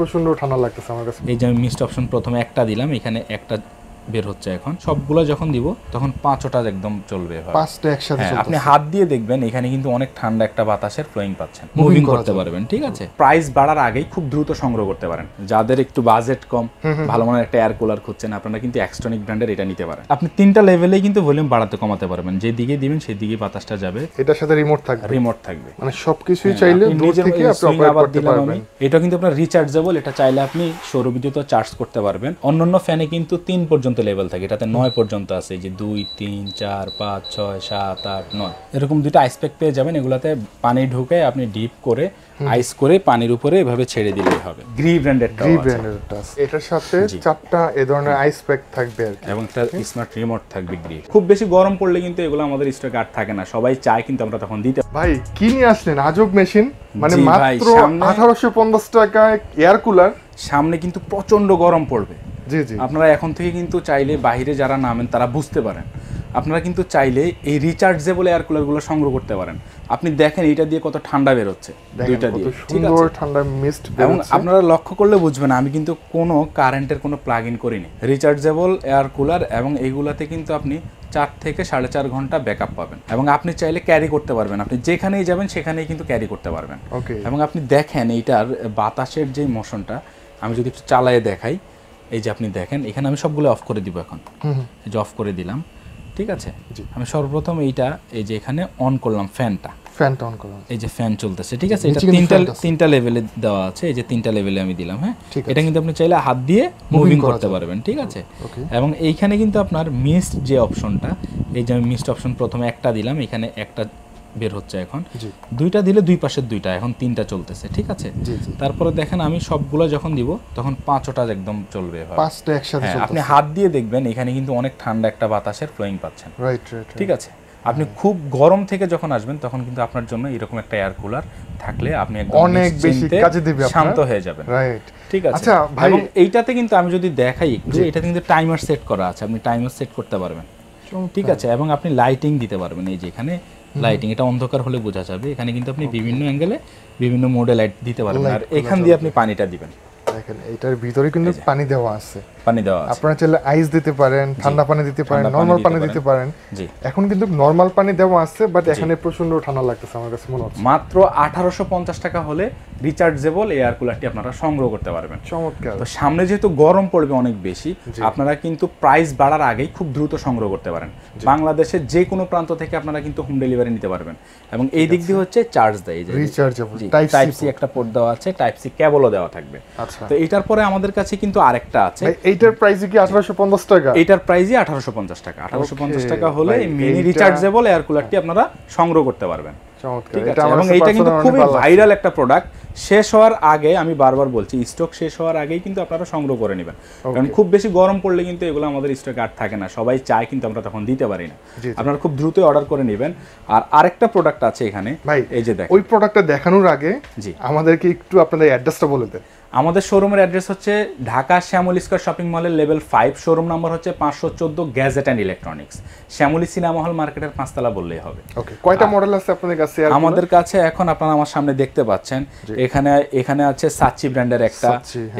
প্রচন্ড ঠান্ডা লাগতেছে আমার কাছে। এই যে আমি মিস্ট অপশন প্রথমে একটা দিলাম, এখানে একটা বের হচ্ছে, এখন সবগুলো যখন দিব তখন পাঁচটা একদম চলবে, পাঁচটা একসাথে চলবে। আপনি হাত দিয়ে দেখবেন এখানে কিন্তু অনেক ঠান্ডা একটা বাতাসের ফ্লোয়িং পাচ্ছেন, মুভিং করতে পারবেন। ঠিক আছে, প্রাইস বাড়ার আগেই খুব দ্রুত সংগ্রহ করতে পারেন। যাদের একটু বাজেট কম, ভালো মানের একটা এয়ার কুলার খুঁজছেন, আপনারা কিন্তু এক্সট্রনিক ব্র্যান্ডের এটা নিতে পারেন। আপনি তিনটা লেভেলেই কিন্তু ভলিউম বাড়াতে কমাতে পারবেন, যেদিকে দিবেন সেদিকে বাতাসটা যাবে। এটার সাথে রিমোট থাকবে, মানে সবকিছুই চাইলে দূর থেকে আপনি অপারেট করতে পারবেন। এটা কিন্তু আপনার রিচার্জেবল, এটা চাইলে আপনি সৌরবিদ্যুৎ চার্জ করতে পারবেন। অন্যান্য ফ্যানে কিন্তু 3 পর্যন্ত লেভেল থাকে, এটাতে 9 পর্যন্ত আছে, যে 2 3 4 5 6 7 8 9 এরকম দুইটা আইস প্যাক পেয়ে যাবেন। এগুলাতে পানি ঢুকে আপনি ডিপ করে আইস করে পানির উপরে এভাবে ছেড়ে দিলেই হবে। গ্রি ব্র্যান্ডেরটা আছে, এটার সাথে 4টা এই ধরনের আইস প্যাক থাকবে আর কি, এবং একটা স্মার্ট রিমোট থাকবে গ্রি। খুব বেশি গরম পড়লে কিন্তু এগুলো আমাদের স্টক আর থাকে না, সবাই চায় কিন্তু আমরা তখন দিতে। ভাই কি নিয়ে আসলেন আজব মেশিন, মানে মাত্র 1850 টাকায় এয়ার কুলার। সামনে কিন্তু প্রচন্ড গরম পড়বে, জি জি, আপনারা এখন থেকে কিন্তু চাইলে বাইরে যারা নামেন তারা বুঝতে পারেন, আপনারা কিন্তু চাইলে এই রিচার্জেবল এয়ার কুলারগুলো সংগ্রহ করতে পারেন। আপনি দেখেন এটা দিয়ে কত ঠান্ডা বের হচ্ছে, দুইটা দিয়ে সুন্দর ঠান্ডা মিস্ট বের এবং হচ্ছে। আপনারা লক্ষ্য করলে বুঝবেন আমি কিন্তু কোনো কারেন্টের কোনো প্লাগ ইন করিনি, রিচার্জেবল এয়ার কুলার, এবং এইগুলাতে কিন্তু আপনি 4 থেকে 4.5 ঘন্টা ব্যাকআপ পাবেন, এবং আপনি চাইলে ক্যারি করতে পারবেন, আপনি যেখানেই যাবেন সেখানেই কিন্তু ক্যারি করতে পারবেন। এবং আপনি দেখেন এইটার বাতাসের যে মোশনটা, আমি যদি একটু চালায়ে দেখাই, এই যে আপনি দেখেন এখানে আমি সবগুলো অফ করে দিব এখন, এই যে অফ করে দিলাম। ঠিক আছে, আমি সর্বপ্রথম এইটা এই যে এখানে অন করলাম, ফ্যানটা অন করলাম, এই যে ফ্যান চলতেছে। ঠিক আছে, এটা তিনটা লেভেলে দেওয়া আছে, এই যে 3টা লেভেলে আমি দিলাম। হ্যাঁ, এটা কিন্তু আপনি চাইলে হাত দিয়ে মুভিং করতে পারবেন। ঠিক আছে, এবং এইখানে কিন্তু আপনার মিস্ট যে অপশনটা, এই যে আমি মিস্ট অপশন প্রথমে একটা দিলাম, এখানে একটা বের হচ্ছে, এখন 2টা দিলে 2 পাশের 2টা, এখন 3টা চলতেছে। ঠিক আছে, তারপরে দেখেন আমি সবগুলো যখন দিব তখন 5টা একদম চলবে, 5টা একসাথে চলবে। আপনি হাত দিয়ে দেখবেন এখানে কিন্তু অনেক ঠান্ডা একটা বাতাসের ফ্লোয়িং পাচ্ছেন। ঠিক আছে, আপনি খুব গরম থেকে যখন আসবেন তখন কিন্তু আপনার জন্য এরকম একটা এয়ার কুলার থাকলে আপনি অনেক বেশি কাজে দিবে, শান্ত হয়ে যাবেন। ঠিক আছে, আচ্ছা ভাই, এবং এইটাতে কিন্তু আমি যদি দেখাই একটু, এটাতে কিন্তু টাইমার সেট করা আছে, আপনি টাইমার সেট করতে পারবেন। ঠিক আছে, এবং আপনি লাইটিং দিতে পারবেন, এই যে এখানে লাইটিং, এটা অন্ধকার হলে বোঝা যাবে, এখানে কিন্তু আপনি বিভিন্ন অ্যাঙ্গেলে বিভিন্ন মোডে লাইট দিতে পারবেন, আর এখান দিয়ে আপনি পানিটা দিবেন। দেখেন এটার ভিতরে কিন্তু পানি দেওয়া আছে, আপনারা চাইলে আইস দিতে পারেন, ঠান্ডা পানি দিতে পারেন, নরমাল পানি দিতে পারেন। এখন কিন্তু নরমাল পানি দেওয়া আছে, বাট এখানে প্রচন্ড ঠান্ডা লাগতেছে আমার কাছে মনে হচ্ছে। মাত্র 1850 টাকা হলে রিচার্জেবল এয়ার কুলারটি আপনারা সংগ্রহ করতে পারবেন। চমৎকার। তো সামনে যেহেতু গরম পড়বে অনেক বেশি, আপনারা কিন্তু প্রাইস বাড়ার আগেই খুব দ্রুত সংগ্রহ করতে পারেন। বাংলাদেশের যে কোনো প্রান্ত থেকে আপনারা কিন্তু হোম ডেলিভারি নিতে পারবেন, এবং এই দিক দিয়ে হচ্ছে চার্জ দেয়, যে রিচার্জেবল টাইপ সি একটা পোর্ট দেওয়া আছে, টাইপ সি কেবলও দেওয়া থাকবে। তো এটার পরে আমাদের কাছে কিন্তু আরেকটা আছে, এইটার প্রাইস কি 1850 টাকা? এটার প্রাইসই 1850 টাকা। 1850 টাকা হলে মিনি রিচার্জেবল এয়ার কুলারটি আপনারা সংগ্রহ করতে পারবেন। এবং এইটা কিন্তু খুবই ভাইরাল একটা প্রোডাক্ট, শেষ হওয়ার আগে, আমি বারবার বলছি, স্টক শেষ হওয়ার আগেই কিন্তু আপনারা সংগ্রহ করে নেবেন, কারণ খুব বেশি গরম পড়লে কিন্তু এগুলো আমাদের স্টক আর থাকে না, সবাই চায় কিন্তু আমরা তখন দিতে পারি না। আপনারা খুব দ্রুত অর্ডার করে নেবেন। আর আরেকটা প্রোডাক্ট আছে এখানে, এই যে দেখেন, ওই প্রোডাক্টটা দেখানোর আগে আমাদেরকে একটু আপনাদের অ্যাড্রেসটা বলে দেন। আমাদের শোরুমের অ্যাড্রেস হচ্ছে ঢাকা শ্যামলী স্কয়ার শপিং মলের লেভেল 5, শোরুম নাম্বার হচ্ছে 514, gadget and electronics, Shyamoli cinema hall মার্কেটের 5 তলা বললেই হবে। ওকে, কয়টা মডেল আছে আপনাদের কাছে? আমাদের কাছে এখন আপনারা আমার সামনে দেখতে পাচ্ছেন, এখানে আছে সাচ্চি ব্র্যান্ডের একটা,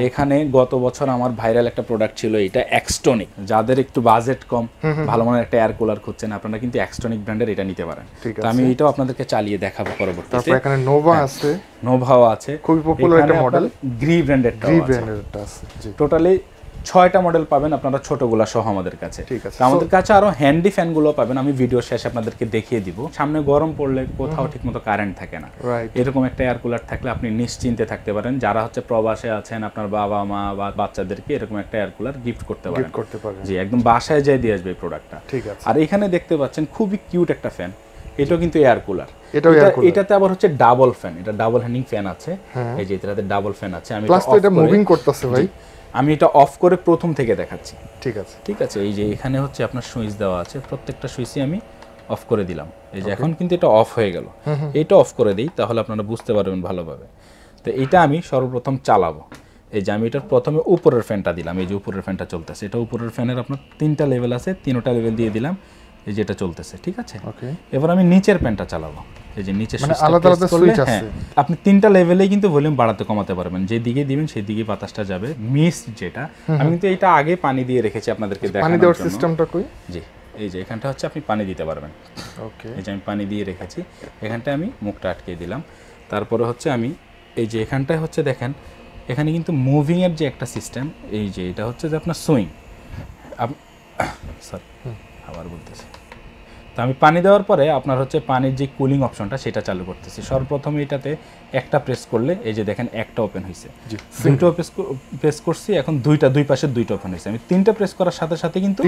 এখানে গত বছর আমার ভাইরাল একটা প্রোডাক্ট ছিল, এটা এক্সটনিক। যাদের একটু বাজেট কম, ভালো মানের একটা এয়ার কুলার খুঁজছেন, আপনারা কিন্তু এক্সটনিক ব্র্যান্ডের এটা নিতে পারেন। তো আমি এটাও আপনাদেরকে চালিয়ে দেখাবো পরবর্তীতে। তারপর এখানে নোভা আছে, নোভাও আছে, খুবই পপুলার একটা মডেল, গ্রি ব্র্যান্ডেরটা আছে। টোটালি 6টা মডেল পাবেন আপনারা, ছোটগুলা সহ আমাদের কাছে। আমাদের কাছে আরো হ্যান্ডি ফ্যান গুলো পাবেন, আমি ভিডিও শেষে আপনাদেরকে দেখিয়ে দিব। সামনে গরম পড়লে কোথাও ঠিকমতো কারেন্ট থাকে না, এরকম একটা এয়ার কুলার থাকলে আপনি নিশ্চিন্তে থাকতে পারেন। যারা হচ্ছে প্রবাসে আছেন, আপনার বাবা মা বা বাচ্চাদেরকে এরকম একটা এয়ার কুলার গিফট করতে পারেন। জি, একদম বাসায় যেয়ে দিয়ে আসবে এই প্রোডাক্টটা। আর এখানে দেখতে পাচ্ছেন খুবই কিউট একটা ফ্যান, এটাও কিন্তু এয়ার কুলার। এটাতে আবার হচ্ছে ডাবল ফ্যান, এটা ডাবল হ্যান্ডিং ফ্যান আছে, এই যে এটাতে ডাবল ফ্যান আছে। আমি এটা মুভিং করতেছে ভাই, আমি এটা অফ করে প্রথম থেকে দেখাচ্ছি। ঠিক আছে, এই যে এখানে হচ্ছে আপনার সুইচ দেওয়া আছে, প্রত্যেকটা সুইচই আমি অফ করে দিলাম। এই যে এখন কিন্তু এটা অফ হয়ে গেল, এটা অফ করে দিই, তাহলে আপনারা বুঝতে পারবেন ভালোভাবে। তো এটা আমি সর্বপ্রথম চালাবো। এই যে আমি এটার প্রথমে উপরের ফ্যানটা দিলাম, এই যে উপরের ফ্যানটা চলতেছে, এটা উপরের ফ্যানের আপনার 3টা লেভেল আছে, 3টা লেভেল দিয়ে দিলাম। এই যেটা চলতেছে, ঠিক আছে। ওকে, এবার আমি নিচের ফ্যানটা চালাবো, এই যে নিচের মানে আলাদা আলাদা সুইচ আছে। আপনি 3টা লেভেলেই কিন্তু ভলিউম বাড়াতে কমাতে পারবেন, যে দিকে দিবেন সেই দিকে বাতাসটা যাবে। মিস্ট যেটা, আমি কিন্তু এটা আগে পানি দিয়ে রেখেছি আপনাদেরকে দেখানোর জন্য। পানি দেওয়ার সিস্টেমটা কই? জি, এই যে এখানটা হচ্ছে আপনি পানি দিতে পারবেন। ওকে, এই যে আমি পানি দিয়ে রেখেছি, এখানটা আমি মুখটা আটকে দিলাম। তারপরে হচ্ছে আমি এই যে এখানটায় হচ্ছে দেখেন, এখানে কিন্তু মুভিংয়ের যে একটা সিস্টেম, এই যে এটা হচ্ছে যে আপনার সুইং, সরি আবার বলতেছি। তো আমি পানি দেওয়ার পরে আপনার হচ্ছে পানির যে কুলিং অপশনটা সেটা চালু করতেছি। সর্বপ্রথমে এটাতে একটা প্রেস করলে এই যে দেখেন একটা ওপেন হয়েছে, দুইটাও প্রেস করছি, এখন দুই পাশে দুইটা ওপেন হয়েছে। আমি 3টা প্রেস করার সাথে সাথে কিন্তু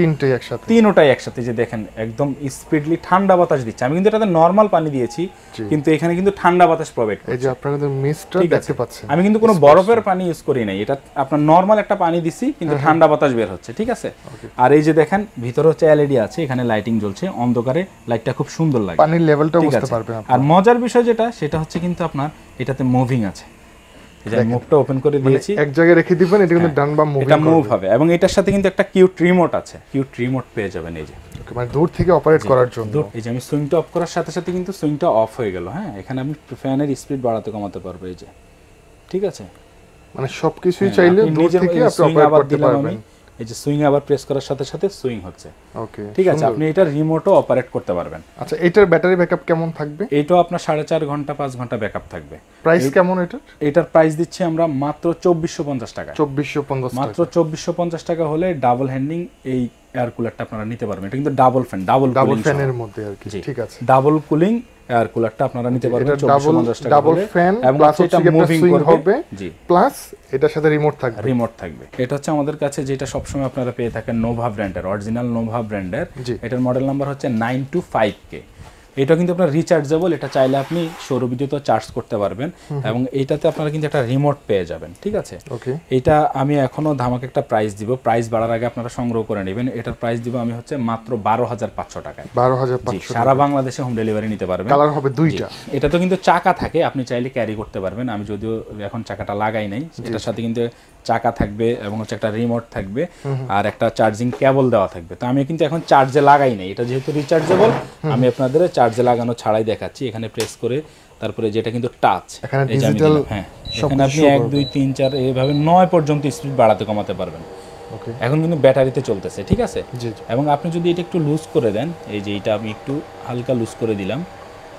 তিনটাই একসাথে যে দেখেন একদম স্পিডলি ঠান্ডা বাতাস দিচ্ছে। আমি কিন্তু এটাতে নরমাল পানি দিয়েছি, কিন্তু এখানে কিন্তু ঠান্ডা বাতাস প্রোভাইড করছে। এই যে আপনারা কিন্তু মিস্টটা দেখতে পাচ্ছেন, আমি কিন্তু কোনো বরফের পানি ইউজ করি নাই, এটা আপনার নরমাল একটা পানি দিছি, কিন্তু ঠান্ডা বাতাস বের হচ্ছে, ঠিক আছে। আর এই যে দেখেন ভিতরে হচ্ছে এলইডি আছে, এখানে লাইটিং জ্বলছে, অন্ধকারে লাইটটা খুব সুন্দর লাগে, পানির লেভেলটা বুঝতে পারবেন। আর মজার বিষয় যেটা সেটা হচ্ছে কিন্তু আপনার এটাতে মুভিং আছে, এই যে মুভটা ওপেন করে দিয়েছি, এক জায়গায় রেখে দিবেন, এটা কিন্তু ডান বা এটা মুভ হবে। এবং এটার সাথে কিন্তু একটা কিউট রিমোট আছে, কিউট রিমোট পেয়ে যাবেন এই যে, মানে দূর থেকে অপারেট করার জন্য। এই যে আমি সুইংটা অফ করার সাথে সাথে কিন্তু সুইংটা অফ হয়ে গেল। হ্যাঁ, এখানে আমি ফ্যানের স্পিড বাড়াতে কমাতে পারবো, এই যে, ঠিক আছে। মানে সবকিছুই চাইলে দূর থেকে আপনি অপারেট করতে পারবেন। এই যে সুইং আবার প্রেস করার সাথে সাথে সুইং হচ্ছে, ওকে, ঠিক আছে। আপনি এটা রিমোটও অপারেট করতে পারবেন। আচ্ছা, এটার ব্যাটারি ব্যাকআপ কেমন থাকবে? এইটাও আপনার 4.5 ঘন্টা 5 ঘন্টা ব্যাকআপ থাকবে। প্রাইস কেমন এটার? এটার প্রাইস দিচ্ছি আমরা মাত্র 2450 টাকা। 2450 মাত্র 2450 টাকা হলে ডাবল হ্যান্ডিং এই এয়ার কুলারটা আপনারা নিতে পারবেন। এটা কিন্তু ডাবল ফ্যান, ডাবল ফ্যানের মধ্যে আর কি, ঠিক আছে। ডাবল কুলিং এয়ার কুলারটা আপনারা নিতে পারবেন 2450 টাকা। ডাবল ফ্যান প্লাস এটা মুভিং হবে, জি, প্লাস এটার সাথে রিমোট থাকবে। এটা হচ্ছে আমাদের কাছে যেটা সবসময় আপনারা পেয়ে থাকেন নোভা ব্র্যান্ডের, অরিজিনাল নোভা ব্র্যান্ডের। এটার মডেল নাম্বার হচ্ছে 925K। এটা কিন্তু আপনার রিচার্জেবল, এটা চাইলে আপনি সৌর বিদ্যুৎও চার্জ করতে পারবেন, এবং এইটাতে আপনারা কিন্তু একটা রিমোট পেয়ে যাবেন, ঠিক আছে। এটা আমি এখনো ধামাকা একটা প্রাইস দিব, প্রাইস বাড়ার আগে আপনারা সংগ্রহ করে নেবেন। এটার প্রাইস দিব আমি হচ্ছে মাত্র 12500 টাকায়। 12500, সারা বাংলাদেশে হোম ডেলিভারি নিতে পারবেন। কালার হবে দুইটা। এটা তো কিন্তু চাকা থাকে, আপনি চাইলে ক্যারি করতে পারবেন। আমি যদিও এখন চাকাটা লাগাই নাই, এটার সাথে কিন্তু চাকা থাকবে এবং হচ্ছে একটা রিমোট থাকবে আর একটা চার্জিং কেবল দেওয়া থাকবে। তো আমি কিন্তু এখন চার্জে লাগাই নাই, এটা যেহেতু রিচার্জেবল আমি আপনাদের চার্জে লাগানো ছাড়াই দেখাচ্ছি। এখানে প্রেস করে তারপরে যেটা কিন্তু টাচ, এই যে ডিজিটাল, হ্যাঁ, এখানে আপনি 1 2 3 4 এইভাবে 9 পর্যন্ত স্পিড বাড়াতে কমাতে পারবেন। এখন কিন্তু ব্যাটারিতে চলতেছে, ঠিক আছে। এবং আপনি যদি এটা একটু লুজ করে দেন, এই যে এটা আমি একটু হালকা লুজ করে দিলাম,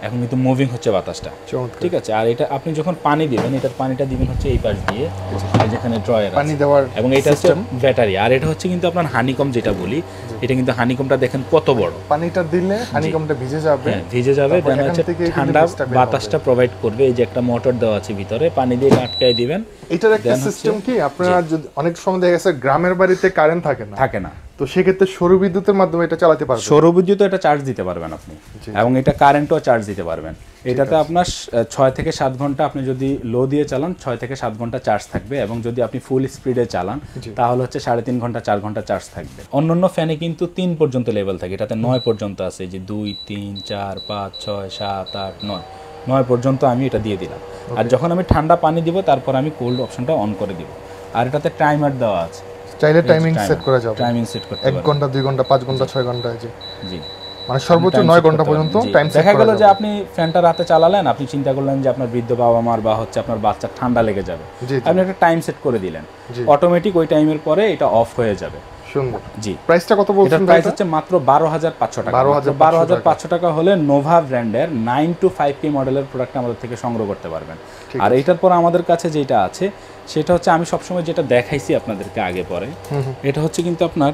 এখন কিন্তু মুভিং হচ্ছে বাতাসটা, ঠিক আছে। আর এটা আপনি যখন পানি দিবেন, এটার পানিটা দিবেন হচ্ছে এই পাশ দিয়ে, যেখানে ড্রয়ার পানি দেওয়ার, এবং এটা হচ্ছে ব্যাটারি। আর এটা হচ্ছে কিন্তু আপনার হানিকম যেটা বলি, এটা কিন্তু হানিকমটা দেখেন কত বড়। পানিটা দিলে হানিকমটা ভিজে যাবে, ভিজে যাবে, দেন হচ্ছে ঠান্ডা বাতাসটা প্রোভাইড করবে। এই যে একটা মোটর দেওয়া আছে ভিতরে, পানি দিয়ে আটকায় দিবেন। এটার একটা সিস্টেম কি, আপনারা অনেক সময় দেখা গেছে গ্রামের বাড়িতে কারেন্ট থাকে না, তো সেক্ষেত্রে সৌর বিদ্যুতের মাধ্যমে এটা চালাতে পারবেন। সৌর বিদ্যুৎ এটা চার্জ দিতে পারবেন আপনি, এবং এটা কারেন্টও চার্জ দিতে পারবেন। এটাতে আপনার 6 থেকে 7 ঘন্টা আপনি যদি লো দিয়ে চালান 6 থেকে 7 ঘন্টা চার্জ থাকবে, এবং যদি আপনি ফুল স্পিডে চালান তাহলে হচ্ছে 3.5 ঘন্টা 4 ঘন্টা চার্জ থাকবে। অন্যান্য ফ্যানে কিন্তু 3 পর্যন্ত লেভেল থাকে, এটাতে 9 পর্যন্ত আছে, যে 2 3 4 5 6 7 8 9 পর্যন্ত আমি এটা দিয়ে দিলাম। আর যখন আমি ঠান্ডা পানি দিব তারপর আমি কোল্ড অপশনটা অন করে দিব। আর এটাতে টাইমার দেওয়া আছে, চাইলে টাইমিং সেট করা যাবে, টাইমিং সেট করতে 1 ঘন্টা 2 ঘন্টা 5 ঘন্টা 6 ঘন্টা, জি, মানে সর্বোচ্চ 9 ঘন্টা পর্যন্ত টাইম সেট করা যাবে। দেখা গেল যে আপনি ফ্যানটা রাতে চালালেন, আপনি চিন্তা করলেন যে আপনার বৃদ্ধ বাবা মার বা হচ্ছে আপনার বাচ্চার ঠান্ডা লেগে যাবে, আপনি একটা টাইম সেট করে দিলেন, অটোমেটিক ওই টাইমের পরে এটা অফ হয়ে যাবে। সুন্দর। জি, প্রাইসটা কত বলছেন? এটা প্রাইস হচ্ছে মাত্র 12500 টাকা। 12500 টাকা হলে নোভা ব্র্যান্ডের 925K মডেলের প্রোডাক্ট আমাদের থেকে সংগ্রহ করতে পারবেন। আর এটার পর আমাদের কাছে যেটা আছে সেটা হচ্ছে আমি সবসময় যেটা দেখাইছি আপনাদেরকে আগে পরে, এটা হচ্ছে কিন্তু আপনার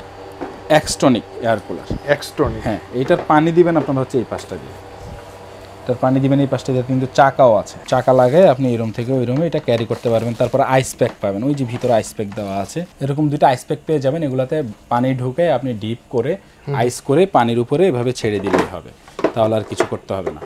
এক্সটনিক এয়ার কুলার। এক্সটনিক, হ্যাঁ, এটার পানি দিবেন আপনারা হচ্ছে এই পাশটা দিয়ে, এটার পানি দিবেন এই পাশটা দিয়ে, কিন্তু চাকাও আছে, চাকা লাগায় আপনি এই রুম থেকে ওই রুমে এটা ক্যারি করতে পারবেন। তারপর আইস প্যাক পাবেন, ওই যে ভিতরে আইস প্যাক দেওয়া আছে, এরকম 2টা আইস প্যাক পেয়ে যাবেন। এগুলাতে পানি ঢুকে আপনি ডিপ করে আইস করে পানির উপরে এভাবে ছেড়ে দিলেই হবে, তাহলে আর কিছু করতে হবে না।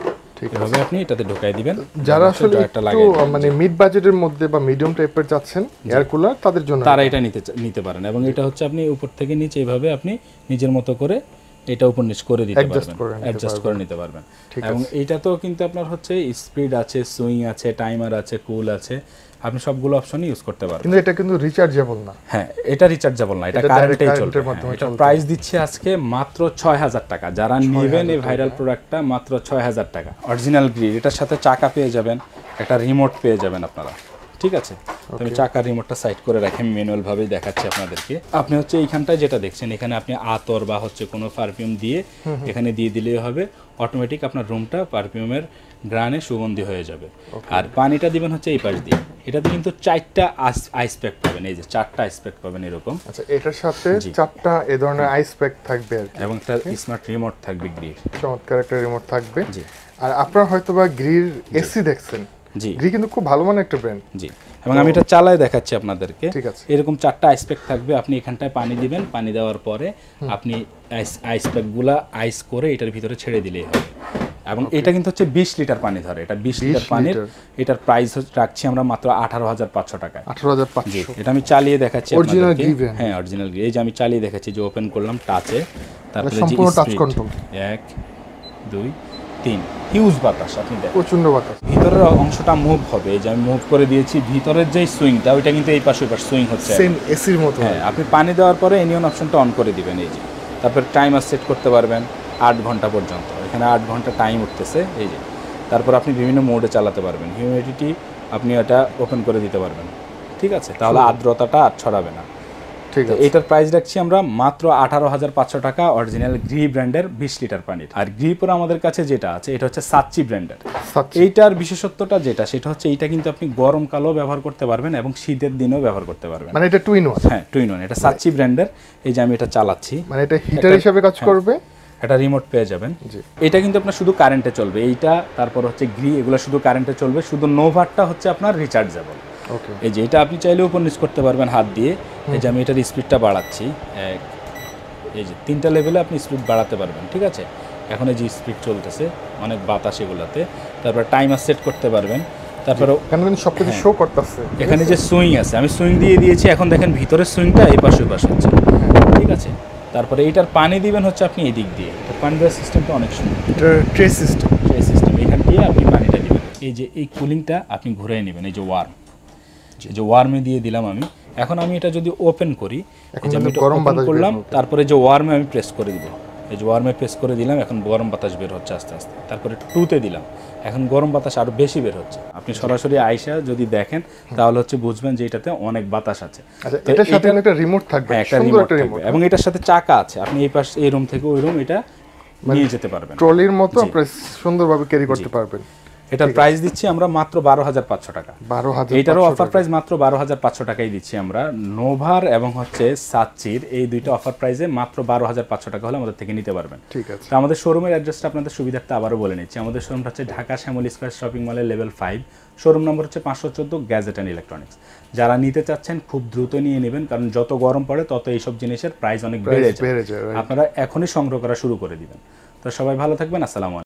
এভাবে আপনি এটাতে ঢুকাই দিবেন। যারা আসলে একটু মানে মিড বাজেটের মধ্যে বা মিডিয়াম টাইপের যাচ্ছেন এয়ার কুলার, তাদের জন্য তারা এটা নিতে পারেন। এবং এটা হচ্ছে আপনি উপর থেকে নিচে এইভাবে আপনি নিজের মতো করে এটা উপর নিচ করে দিতে পারবেন, অ্যাডজাস্ট করে নিতে পারবেন। এবং এইটা তো কিন্তু আপনার হচ্ছে স্পিড আছে, সুইং আছে, টাইমার আছে, কুল আছে, আপনি সবগুলো অপশনই ইউজ করতে পারবেন। কিন্তু এটা কিন্তু রিচার্জেবল না। হ্যাঁ, এটা রিচার্জেবল না, এটা কারেন্টেই চলবে। এটা প্রাইস দিচ্ছে আজকে মাত্র 6000 টাকা। যারা নেবেন এই ভাইরাল প্রোডাক্টটা মাত্র 6000 টাকা। অরিজিনাল গ্রিল, এটার সাথে চাকা পেয়ে যাবেন, একটা রিমোট পেয়ে যাবেন আপনারা। ঠিক আছে, আমি চাকার রিমোটটা সাইড করে রাখি, ম্যানুয়াল ভাবেই দেখাচ্ছি আপনাদেরকে। আপনি হচ্ছে এইখানটায় যেটা দেখছেন, এখানে আপনি আতর বা হচ্ছে কোনো পারফিউম দিয়ে এখানে দিয়ে দিলেই হবে, অটোমেটিক আপনার রুমটা পারফিউমের গ্রানে সুগন্ধি হয়ে যাবে। আর পানিটা দিবেন হচ্ছে এই পাশ দিয়ে। এটাতে কিন্তু 4টা আইস প্যাক পাবেন, এই যে 4টা আইস প্যাক পাবেন এরকম। আচ্ছা, এটার সাথে 4টা এই ধরনের আইস প্যাক থাকবে আর কি, এবং একটা স্মার্ট রিমোট থাকবে, গ্রিল চমৎকার একটা রিমোট থাকবে। জি। আর আপনারা হয়তোবা গ্রিল এসি দেখছেন। জি, গ্রিল কিন্তু খুব ভালো মানের একটা ব্র্যান্ড। জি, এবং আমি এটা চালায় দেখাচ্ছি আপনাদেরকে। ঠিক আছে, এরকম 4টা আইস প্যাক থাকবে। আপনি এখানটায় পানি দিবেন, পানি দেওয়ার পরে আপনি আইস প্যাকগুলা আইস করে এটার ভিতরে ছেড়ে দিলেই হবে। এবং এটা কিন্তু হচ্ছে 20 লিটার পানি ধরে। এটা 20 লিটার পানির, এটার প্রাইস রাখছি আমরা মাত্র 18500 টাকায়। 18500। এটা আমি চালিয়ে দেখাচ্ছি অরিজিনাল আপনাদেরকে। গ্রিল। হ্যাঁ, অরিজিনাল গ্রিল। এই যে আমি চালিয়ে দেখাচ্ছি, যে ওপেন করলাম টাচে, তারপরে সম্পূর্ণ টাচ কন্ট্রোল। 1 2 3, হিউজ বাতাস, আপনি দেখেন প্রচন্ড বাতাস। ভিতরের অংশটা মুভ হবে, এই যে আমি মুভ করে দিয়েছি, ভিতরের যে সুইংটা ওইটা কিন্তু এই পাশে ওই পাশে সুইং হচ্ছে, সেম এসির মতো। হ্যাঁ, আপনি পানি দেওয়ার পরে এনিয়ন অপশনটা অন করে দিবেন, এই যে। তারপর টাইমার সেট করতে পারবেন 8 ঘন্টা পর্যন্ত। এখানে 8 ঘন্টা টাইম উঠতেছে, এই যে। তারপর আপনি বিভিন্ন মোডে চালাতে পারবেন। হিউমিডিটি আপনি এটা ওপেন করে দিতে পারবেন, ঠিক আছে, তাহলে আর্দ্রতাটা আর ছড়াবে না। ঠিক আছে, এটার প্রাইস রাখছি আমরা মাত্র 18500 টাকা, অরিজিনাল গ্রি ব্র্যান্ডের 20 লিটার পানির। আর গ্রি পরে আমাদের কাছে যেটা আছে এটা হচ্ছে সাচ্চি ব্র্যান্ডের। এইটার বিশেষত্বটা যেটা, সেটা হচ্ছে এইটা কিন্তু আপনি গরমকালেও ব্যবহার করতে পারবেন এবং শীতের দিনেও ব্যবহার করতে পারবেন। মানে এটা টু ইন ওয়ান। হ্যাঁ, টু ইন ওয়ান। এটা সাচ্চি ব্র্যান্ডের। এই যে আমি এটা চালাচ্ছি, মানে এটা হিটার হিসেবে কাজ করবে। এটা রিমোট পেয়ে যাবেন। এটা কিন্তু আপনার শুধু কারেন্টে চলবে। এইটা তারপর হচ্ছে গ্রি, এগুলো শুধু কারেন্টে চলবে। শুধু নোভারটা হচ্ছে আপনার রিচার্জেবল। এই যে এটা আপনি চাইলে উপর নিচ করতে পারবেন হাত দিয়ে। এই যে আমি এটার স্পিডটা বাড়াচ্ছি, এই যে 3টা লেভেলে আপনি স্পিড বাড়াতে পারবেন, ঠিক আছে। এখন এই যে স্পিড চলতেছে, অনেক বাতাস এগুলাতে। তারপর টাইমার সেট করতে পারবেন। তারপরে সবকিছু শো করতেছে। এখানে যে সুইং আছে, আমি সুইং দিয়ে দিয়েছি, এখন দেখেন ভিতরের সুইংটা এই পাশে ওই পাশে হচ্ছে, ঠিক আছে। তারপরে এইটার পানি দিবেন হচ্ছে আপনি এদিক দিয়ে। পানি দেওয়ার সিস্টেমটা অনেক সুন্দর, এটা ট্রে সিস্টেম। এখান দিয়ে আপনি পানিটা দিবেন। এই যে এই কুলিংটা আপনি ঘুরিয়ে নেবেন, এই যে ওয়ার্ম, যে ওয়ার্মে দিয়ে দিলাম আমি। এখন আমি এটা যদি ওপেন করি, আমি গরম বাতাস করলাম, তারপরে যে ওয়ার্মে আমি প্রেস করে দিব, এই যে ওয়ার্মে প্রেস করে দিলাম, এখন গরম বাতাস বের হচ্ছে আস্তে আস্তে। তারপরে 2তে দিলাম, এখন গরম বাতাস আরো বেশি বের হচ্ছে। আপনি সরাসরি আইসা যদি দেখেন তাহলে হচ্ছে বুঝবেন যে এটাতে অনেক বাতাস আছে। এটার সাথে একটা রিমোট থাকবে, সুন্দর একটা রিমোট, এবং এটার সাথে চাকা আছে। আপনি এই পাশ, এই রুম থেকে ওই রুম এটা নিয়ে যেতে পারবেন, ট্রলির মতো আপনি সুন্দরভাবে ক্যারি করতে পারবেন। এটার প্রাইস দিচ্ছি আমরা মাত্র 12500 টাকা। 12000। এটারও অফার প্রাইস মাত্র 12500 টাকাই দিচ্ছি আমরা। নোভার এবং হচ্ছে সাচ্চির এই দুইটা অফার প্রাইসে মাত্র 12500 টাকা হলে আমাদের থেকে নিতে পারবেন। ঠিক আছে। তো আমাদের শোরুমের অ্যাড্রেসটা আপনাদের সুবিধার্থে আবারও বলে নিচ্ছি। আমাদের শোরুমটা হচ্ছে ঢাকা শ্যামলী স্কয়ার শপিং মলের লেভেল 5, শোরুম নম্বর হচ্ছে 514, গ্যাজেট অ্যান্ড ইলেকট্রনিক্স। যারা নিতে চাচ্ছেন খুব দ্রুত নিয়ে নেবেন, কারণ যত গরম পড়ে তত এইসব জিনিসের প্রাইস অনেক বেড়ে যায়। আপনারা এখনই সংগ্রহ করা শুরু করে দিবেন। তো সবাই ভালো থাকবেন। আসসালামু আলাইকুম।